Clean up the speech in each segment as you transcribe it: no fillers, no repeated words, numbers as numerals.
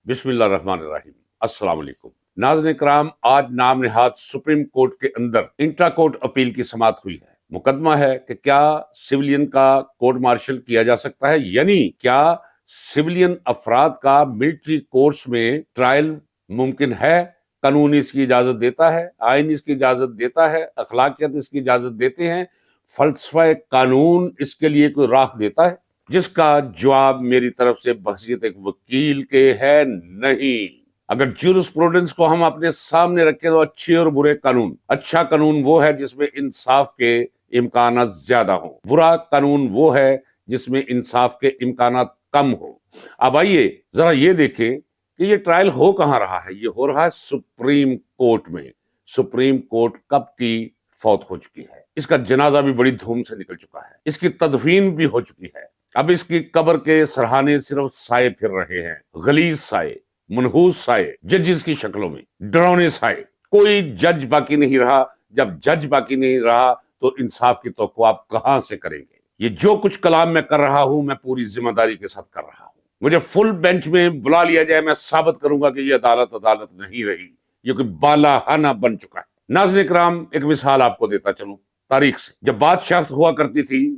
بسم اللہ الرحمن الرحیم۔ السلام علیکم ناظرین کرام، آج نام نہاد سپریم کورٹ کے اندر انٹرا کورٹ اپیل کی سماعت ہوئی ہے۔ مقدمہ ہے کہ کیا سویلین کا کورٹ مارشل کیا جا سکتا ہے، یعنی کیا سویلین افراد کا ملٹری کورٹس میں ٹرائل ممکن ہے؟ قانون اس کی اجازت دیتا ہے، آئین اس کی اجازت دیتا ہے، اخلاقیات اس کی اجازت دیتے ہیں، فلسفہ قانون اس کے لیے کوئی راہ دیتا ہے؟ جس کا جواب میری طرف سے بحیثیت ایک وکیل کے ہے نہیں۔ اگر جورسپروڈنس کو ہم اپنے سامنے رکھیں تو اچھے اور برے قانون، اچھا قانون وہ ہے جس میں انصاف کے امکانات زیادہ ہوں، برا قانون وہ ہے جس میں انصاف کے امکانات کم ہوں۔ اب آئیے ذرا یہ دیکھیں کہ یہ ٹرائل ہو کہاں رہا ہے۔ یہ ہو رہا ہے سپریم کورٹ میں۔ سپریم کورٹ کب کی فوت ہو چکی ہے، اس کا جنازہ بھی بڑی دھوم سے نکل چکا ہے، اس کی تدفین بھی ہو چکی ہے۔ اب اس کی قبر کے سرہانے صرف سائے پھر رہے ہیں، غلیظ سائے، منحوس سائے، ججز کی شکلوں میں ڈراؤنے سائے۔ کوئی جج باقی نہیں رہا۔ جب جج باقی نہیں رہا تو انصاف کی توقع آپ کہاں سے کریں گے؟ یہ جو کچھ کلام میں کر رہا ہوں، میں پوری ذمہ داری کے ساتھ کر رہا ہوں۔ مجھے فل بینچ میں بلا لیا جائے، میں ثابت کروں گا کہ یہ عدالت نہیں رہی، یہ کوئی بالہانہ بن چکا ہے۔ ناظرین کرام، ایک مثال آپ کو دیتا چلوں تاریخ سے۔ جب بادشاہ ہوا کرتی تھی،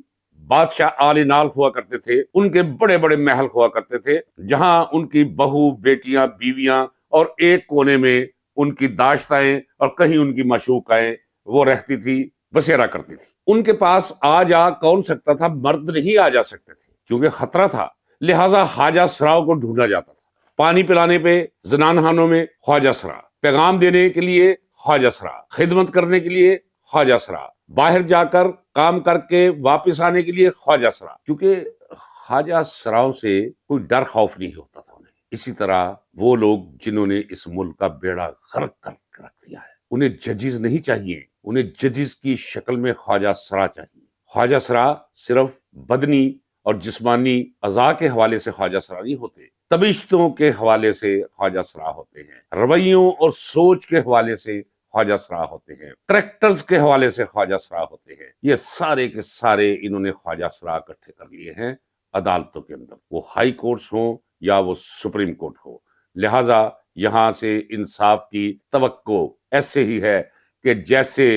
بادشاہ آل نال ہوا کرتے تھے، ان کے بڑے بڑے محل ہوا کرتے تھے، جہاں ان کی بہو، بیٹیاں، بیویاں اور ایک کونے میں ان کی داشتائیں اور کہیں ان کی معشوقائیں وہ رہتی تھی، بسیرا کرتی تھی۔ ان کے پاس آ جا کون سکتا تھا؟ مرد نہیں آ جا سکتے تھے، کیونکہ خطرہ تھا، لہٰذا خواجہ سراؤ کو ڈھونڈا جاتا تھا۔ پانی پلانے پہ زنان خانوں میں خواجہ سرا، پیغام دینے کے لیے خواجہ سرا، خدمت کرنے کے لیے خواجہ سرا، باہر جا کر کام کر کے واپس آنے کے لیے خواجہ سرا، کیونکہ خواجہ سراؤں سے کوئی ڈر خوف نہیں ہوتا تھا انہیں۔ اسی طرح وہ لوگ جنہوں نے اس ملک کا بیڑا غرق کر کے رکھ دیا ہے، انہیں ججز نہیں چاہیے، انہیں ججز کی شکل میں خواجہ سرا چاہیے۔ خواجہ سرا صرف بدنی اور جسمانی اعضاء کے حوالے سے خواجہ سرا نہیں ہوتے، طبیعتوں کے حوالے سے خواجہ سرا ہوتے ہیں، رویوں اور سوچ کے حوالے سے خواجہ سرا ہوتے ہیں، کریکٹرز کے حوالے سے خواجہ سرا ہوتے ہیں۔ یہ سارے کے سارے انہوں نے خواجہ سرا اکٹھے کر لیے ہیں عدالتوں کے اندر، وہ ہائی کورٹس ہوں یا وہ سپریم کورٹ ہو۔ لہٰذا یہاں سے انصاف کی توقع ایسے ہی ہے کہ جیسے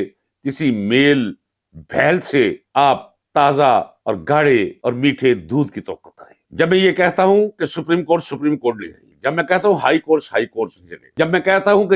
کسی میل بھیل سے آپ تازہ اور گاڑھے اور میٹھے دودھ کی توقع کریں۔ جب میں یہ کہتا ہوں کہ سپریم کورٹ نہیں رہی، جب میں کہتا ہوں ہائی کورٹس نہیں رہے، جب میں کہتا ہوں کہ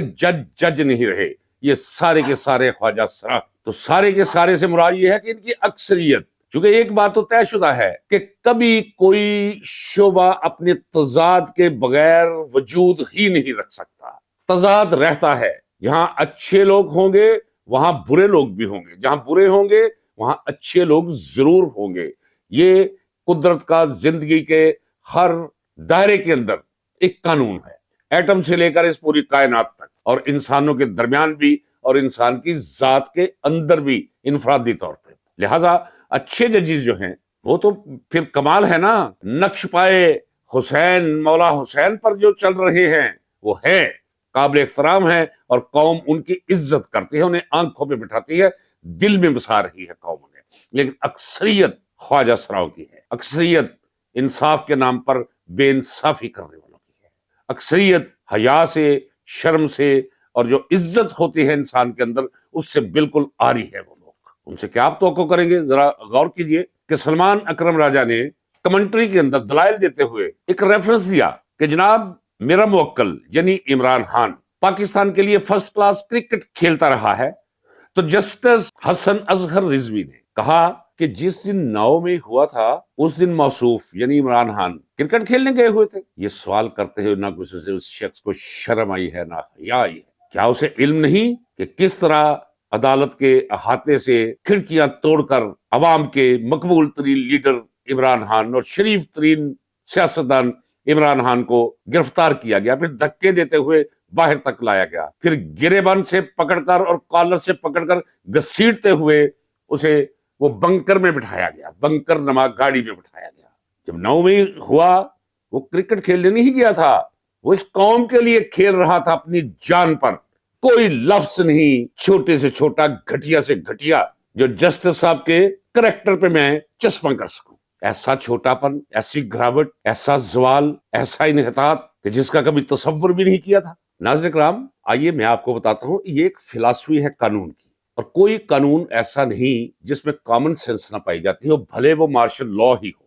جج نہیں رہے، یہ سارے کے سارے خواجہ سرا، تو سارے کے سارے سے مراد یہ ہے کہ ان کی اکثریت، چونکہ ایک بات تو طے شدہ ہے کہ کبھی کوئی شعبہ اپنے تضاد کے بغیر وجود ہی نہیں رکھ سکتا۔ تضاد رہتا ہے، جہاں اچھے لوگ ہوں گے وہاں برے لوگ بھی ہوں گے، جہاں برے ہوں گے وہاں اچھے لوگ ضرور ہوں گے۔ یہ قدرت کا زندگی کے ہر دائرے کے اندر ایک قانون ہے، ایٹم سے لے کر اس پوری کائنات تک، اور انسانوں کے درمیان بھی اور انسان کی ذات کے اندر بھی انفرادی طور پہ۔ لہٰذا اچھے ججز جو ہیں وہ تو پھر کمال ہے نا، نقش پائے حسین، مولا حسین پر جو چل رہے ہیں وہ ہے قابل احترام ہے، اور قوم ان کی عزت کرتی ہے، انہیں آنکھوں پہ بٹھاتی ہے، دل میں بسا رہی ہے قوم انہیں۔ لیکن اکثریت خواجہ سراؤ کی ہے، اکثریت انصاف کے نام پر بے انصافی کرنے والوں کی ہے، اکثریت حیا سے، شرم سے، اور جو عزت ہوتی ہے انسان کے اندر اس سے بالکل عاری ہے وہ لوگ۔ ان سے کیا آپ توقع کریں گے؟ ذرا غور کیجئے کہ سلمان اکرم راجہ نے کمنٹری کے اندر دلائل دیتے ہوئے ایک ریفرنس دیا کہ جناب میرا موکل یعنی عمران خان پاکستان کے لیے فرسٹ کلاس کرکٹ کھیلتا رہا ہے، تو جسٹس حسن اصغر رضوی نے کہا کہ جس دن 9 میں ہوا تھا اس دن موصوف یعنی عمران خان کرکٹ کھیلنے گئے ہوئے تھے۔ یہ سوال کرتے ہوئے نہ کسی سے اس شخص کو شرم آئی ہے نہ حیا آئی ہے۔ کیا اسے علم نہیں کہ کس طرح عدالت کے احاطے سے کھڑکیاں توڑ کر عوام کے مقبول ترین لیڈر عمران خان اور شریف ترین سیاستدان عمران خان کو گرفتار کیا گیا، پھر دھکے دیتے ہوئے باہر تک لایا گیا، پھر گریبان سے پکڑ کر اور کالر سے پکڑ کر گھسیٹتے ہوئے اسے وہ بنکر میں بٹھایا گیا، بنکر نما گاڑی میں بٹھایا گیا۔ جب 9 میں ہوا وہ کرکٹ کھیلنے نہیں گیا تھا، وہ اس قوم کے لیے کھیل رہا تھا اپنی جان پر۔ کوئی لفظ نہیں چھوٹے سے چھوٹا، گھٹیا سے گھٹیا جو جسٹس صاحب کے کریکٹر پہ میں چشمہ کر سکوں۔ ایسا چھوٹا پن، ایسی گراوٹ، ایسا زوال، ایسا انحطاط کہ جس کا کبھی تصور بھی نہیں کیا تھا۔ ناظرین کرام، آئیے میں آپ کو بتاتا ہوں، یہ ایک فلسفی ہے قانون کی، اور کوئی قانون ایسا نہیں جس میں کامن سینس نہ پائی جاتی ہو، بھلے وہ مارشل لا ہی ہو۔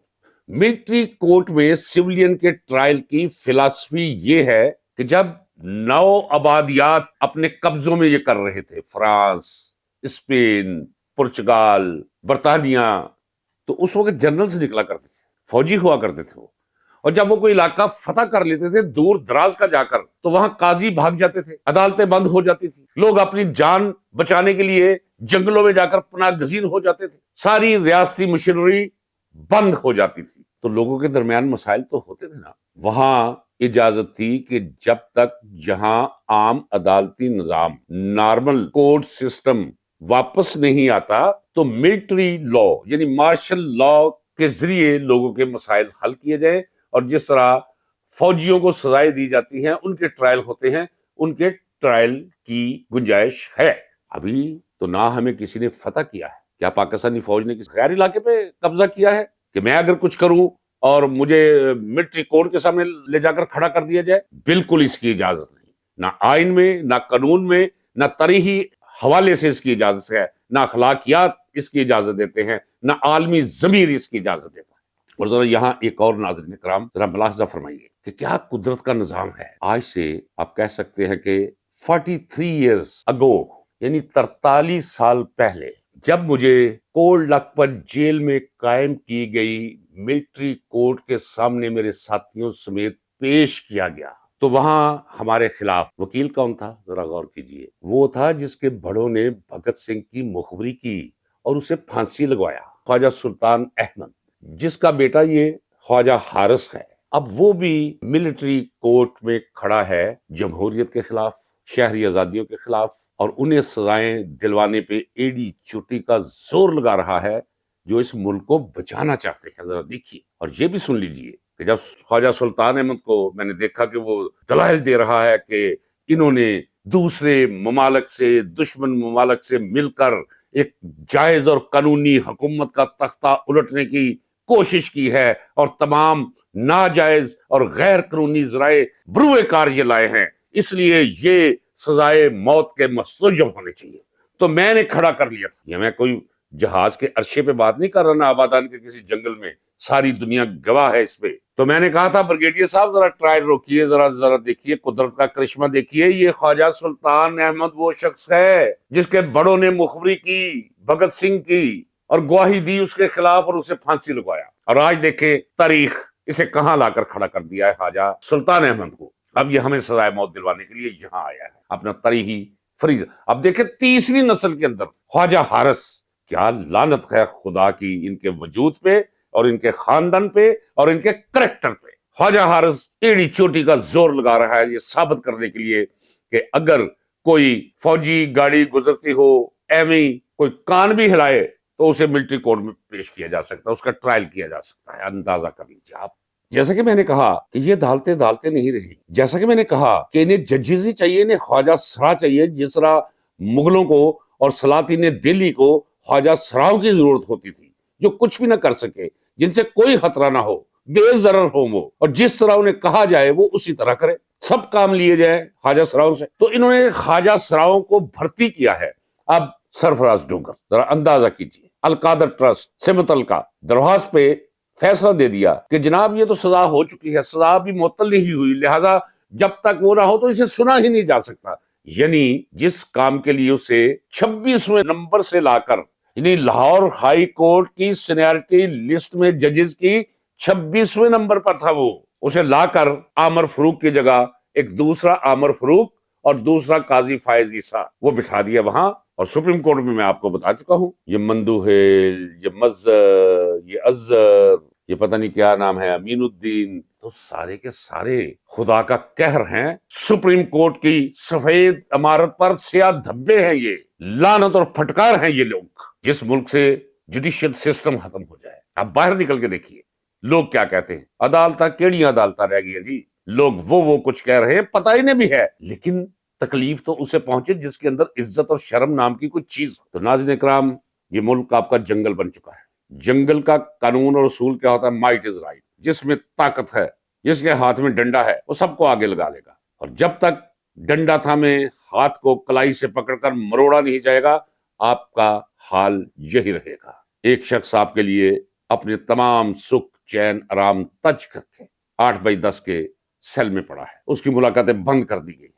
ملٹری کورٹ میں سویلین کے ٹرائل کی فلسفی یہ ہے کہ جب نو آبادیات اپنے قبضوں میں یہ کر رہے تھے، فرانس، اسپین، پرتگال، برطانیہ، تو اس وقت جنرلز نکلا کرتے تھے، فوجی ہوا کرتے تھے وہ، اور جب وہ کوئی علاقہ فتح کر لیتے تھے دور دراز کا جا کر، تو وہاں قاضی بھاگ جاتے تھے، عدالتیں بند ہو جاتی تھی، لوگ اپنی جان بچانے کے لیے جنگلوں میں جا کر پناہ گزین ہو جاتے تھے، ساری ریاستی مشینری بند ہو جاتی تھی، تو لوگوں کے درمیان مسائل تو ہوتے تھے نا۔ وہاں اجازت تھی کہ جب تک جہاں عام عدالتی نظام، نارمل کورٹ سسٹم واپس نہیں آتا، تو ملٹری لا یعنی مارشل لا کے ذریعے لوگوں کے مسائل حل کیے جائیں، اور جس طرح فوجیوں کو سزائیں دی جاتی ہیں، ان کے ٹرائل ہوتے ہیں، ان کے ٹرائل کی گنجائش ہے۔ ابھی تو نہ ہمیں کسی نے فتح کیا ہے، کیا پاکستانی فوج نے کسی غیر علاقے پہ قبضہ کیا ہے کہ میں اگر کچھ کروں اور مجھے ملٹری کورٹ کے سامنے لے جا کر کھڑا کر دیا جائے؟ بالکل اس کی اجازت نہیں، نہ آئین میں، نہ قانون میں، نہ تاریخی حوالے سے اس کی اجازت ہے، نہ اخلاقیات اس کی اجازت دیتے ہیں، نہ عالمی ضمیر اس کی اجازت دیتا ہے۔ اور ذرا یہاں ایک اور ناظرین کرام ذرا ملاحظہ فرمائیے کہ کیا قدرت کا نظام ہے۔ آج سے آپ کہہ سکتے ہیں کہ 43 ایئرز اگو، یعنی 43 سال پہلے، جب مجھے کولڈ لکھپت جیل میں قائم کی گئی ملٹری کورٹ کے سامنے میرے ساتھیوں سمیت پیش کیا گیا، تو وہاں ہمارے خلاف وکیل کون تھا؟ ذرا غور کیجئے، وہ تھا جس کے بڑوں نے بھگت سنگھ کی مخبری کی اور اسے پھانسی لگوایا، خواجہ سلطان احمد، جس کا بیٹا یہ خواجہ حارث ہے۔ اب وہ بھی ملٹری کورٹ میں کھڑا ہے جمہوریت کے خلاف، شہری آزادیوں کے خلاف، اور انہیں سزائیں دلوانے پہ ایڈی چوٹی کا زور لگا رہا ہے جو اس ملک کو بچانا چاہتے ہیں۔ ذرا دیکھیے اور یہ بھی سن لیجئے کہ جب خواجہ سلطان احمد کو میں نے دیکھا کہ وہ دلائل دے رہا ہے کہ انہوں نے دوسرے ممالک سے، دشمن ممالک سے مل کر ایک جائز اور قانونی حکومت کا تختہ الٹنے کی کوشش کی ہے، اور تمام ناجائز اور غیر قانونی ذرائع بروئے کار یہ لائے ہیں، اس لیے یہ سزائے موت کے مستوجب ہونے چاہیے، تو میں نے کھڑا کر لیا تھا۔ یہ میں کوئی جہاز کے عرشے پہ بات نہیں کر رہا، نہ آبادان کے کسی جنگل میں، ساری دنیا گواہ ہے اس پہ۔ تو میں نے کہا تھا بریگیڈیئر صاحب ذرا ٹرائل روکیے، ذرا دیکھیے قدرت کا کرشمہ دیکھیے، یہ خواجہ سلطان احمد وہ شخص ہے جس کے بڑوں نے مخبری کی بھگت سنگھ کی اور گواہی دی اس کے خلاف اور اسے پھانسی لگوایا، اور آج دیکھیں تاریخ اسے کہاں لا کر کھڑا کر دیا ہے خواجہ سلطان احمد کو۔ اب یہ ہمیں سزائے موت دلوانے کے لیے یہاں آیا ہے اپنا تاریخی فریضہ۔ اب دیکھیں تیسری نسل کے اندر خواجہ حارث، کیا لعنت ہے خدا کی ان کے وجود پہ اور ان کے خاندان پہ اور ان کے کریکٹر پہ۔ خواجہ حارث ایڑی چوٹی کا زور لگا رہا ہے یہ ثابت کرنے کے لیے کہ اگر کوئی فوجی گاڑی گزرتی ہو، ایویں کوئی کان بھی ہلائے، تو اسے ملٹری کورٹ میں پیش کیا جا سکتا ہے، اس کا ٹرائل کیا جا سکتا ہے۔ اندازہ کر لیجیے آپ۔ جیسا کہ میں نے کہا کہ یہ عدالتیں نہیں رہی، جیسا کہ میں نے کہا کہ انہیں ججز نہیں چاہیے، انہیں خواجہ سرا چاہیے، جس طرح مغلوں کو اور سلاطین دہلی کو خواجہ سراؤں کی ضرورت ہوتی تھی، جو کچھ بھی نہ کر سکے، جن سے کوئی خطرہ نہ ہو، بے ضرر ہو وہ، اور جس طرح انہیں کہا جائے وہ اسی طرح کرے، سب کام لیے جائیں خواجہ سراؤں سے۔ تو انہوں نے خواجہ سراؤں کو بھرتی کیا ہے۔ اب سرفراز ڈونگر، ذرا اندازہ کیجیے، القادر ٹرسٹ سے متعلقہ درخواست پہ فیصلہ دے دیا کہ جناب یہ تو سزا ہو چکی ہے، سزا بھی معطل نہیں ہوئی، لہذا جب تک وہ نہ ہو تو اسے سنا ہی نہیں جا سکتا۔ یعنی جس کام کے لیے اسے 26ویں نمبر سے لا کر، یعنی لاہور ہائی کورٹ کی سینیارٹی لسٹ میں ججز کی 26ویں نمبر پر تھا، وہ اسے لا کر عامر فروخ کی جگہ ایک دوسرا عامر فروخ اور دوسرا قاضی فائز عیسیٰ وہ بٹھا دیا وہاں۔ اور سپریم کورٹ میں آپ کو بتا چکا ہوں، یہ مندوہیل، یہ مظہر، یہ اظہر، یہ پتہ نہیں کیا نام ہے، امین الدین، تو سارے کے سارے خدا کا قہر ہیں، سپریم کورٹ کی سفید عمارت پر سیاہ دھبے ہیں، یہ لعنت اور پھٹکار ہیں یہ لوگ۔ جس ملک سے جوڈیشل سسٹم ختم ہو جائے، آپ باہر نکل کے دیکھیے لوگ کیا کہتے ہیں، عدالتہ کیڑی عدالتہ رہ گئی ہے جی، لوگ وہ کچھ کہہ رہے ہیں، پتہ انہیں بھی ہے، لیکن تکلیف تو اسے پہنچے جس کے اندر عزت اور شرم نام کی کوئی چیز۔ تو ناظرین اکرام، یہ ملک آپ کا جنگل بن چکا ہے۔ جنگل کا قانون اور اصول کیا ہوتا ہے؟ مائٹ از رائٹ، جس میں طاقت ہے جس کے ہاتھ میں ڈنڈا ہے وہ سب کو آگے لگا لے گا، اور جب تک ڈنڈا تھامے ہاتھ کو کلائی سے پکڑ کر مروڑا نہیں جائے گا آپ کا حال یہی رہے گا۔ ایک شخص آپ کے لیے اپنے تمام سکھ چین آرام تج کر کے 8x10 کے سیل میں پڑا ہے، اس کی ملاقاتیں بند کر دی گئی۔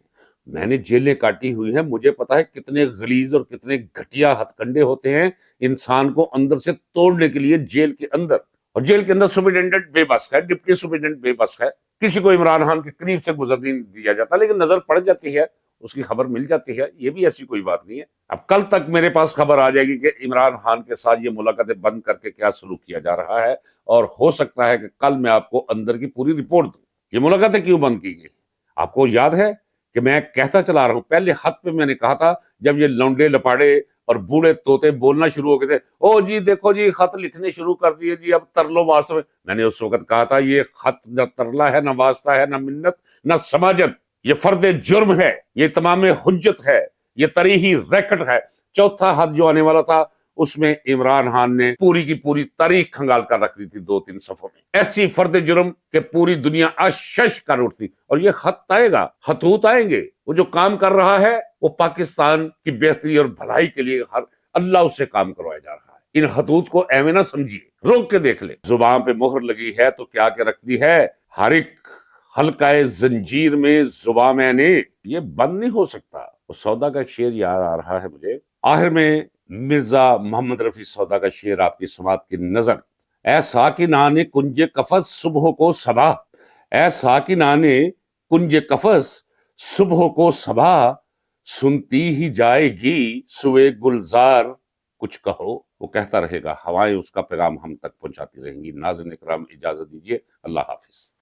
میں نے جیلیں کاٹی ہوئی ہیں، مجھے پتا ہے کتنے غلیظ اور کتنے گھٹیا ہتھ کنڈے ہوتے ہیں انسان کو اندر سے توڑنے کے لیے جیل کے اندر، اور جیل کے اندر سپرنٹینڈنٹ بے بس ہے، ڈپٹی سپرنٹینڈنٹ بے بس ہے، کسی کو عمران خان کے قریب سے گزر نہیں دیا جاتا، لیکن نظر پڑ جاتی ہے، اس کی خبر مل جاتی ہے، یہ بھی ایسی کوئی بات نہیں ہے۔ اب کل تک میرے پاس خبر آ جائے گی کہ عمران خان کے ساتھ یہ ملاقاتیں بند کر کے کیا سلوک کیا جا رہا ہے، اور ہو سکتا ہے کہ کل میں آپ کو اندر کی پوری رپورٹ دوں۔ یہ ملاقاتیں کیوں بند کی گئی؟ آپ کو یاد ہے کہ میں کہتا چلا رہا ہوں، پہلے خط پہ میں نے کہا تھا جب یہ لونڈے لپاڑے اور بوڑھے طوطے بولنا شروع ہو گئے تھے، او جی دیکھو جی خط لکھنے شروع کر دیے جی، اب ترلو واسطے میں نے اس وقت کہا تھا یہ خط نہ ترلا ہے، نہ واسطہ ہے، نہ منت، نہ سماجت، یہ فرد جرم ہے، یہ تمام حجت ہے، یہ تریحی ریکٹ ہے۔ چوتھا خط جو آنے والا تھا اس میں عمران خان نے پوری کی پوری تاریخ کھنگال کر رکھ دی تھی 2-3 صفحوں میں، ایسی فرد جرم کہ پوری دنیا اشش کر اٹھتی، اور یہ خط آئے گا، خطوط آئیں گے، وہ جو کام کر رہا ہے وہ پاکستان کی بہتری اور بھلائی کے لیے ہر اللہ اس سے کام کروایا جا رہا ہے۔ ان خطوط کو ایویں نہ سمجھیے، روک کے دیکھ لیں۔ زبان پہ مہر لگی ہے تو کیا کہ رکھ دی ہے، ہر ایک حلقہ زنجیر میں زباں میں نے، یہ بند نہیں ہو سکتا۔ وہ سودا کا شعر یاد آ رہا ہے مجھے، آخر میں مرزا محمد رفیع سودا کا شعر آپ کی سماعت کی نظر۔ اے ساکنان کنج قفس صبح کو صبح، اے ساکنان کنج قفس صبح کو صبح، سنتی ہی جائے گی سوئے گلزار کچھ کہو۔ وہ کہتا رہے گا، ہوائیں اس کا پیغام ہم تک پہنچاتی رہیں گی۔ ناظرین کرام اجازت دیجیے، اللہ حافظ۔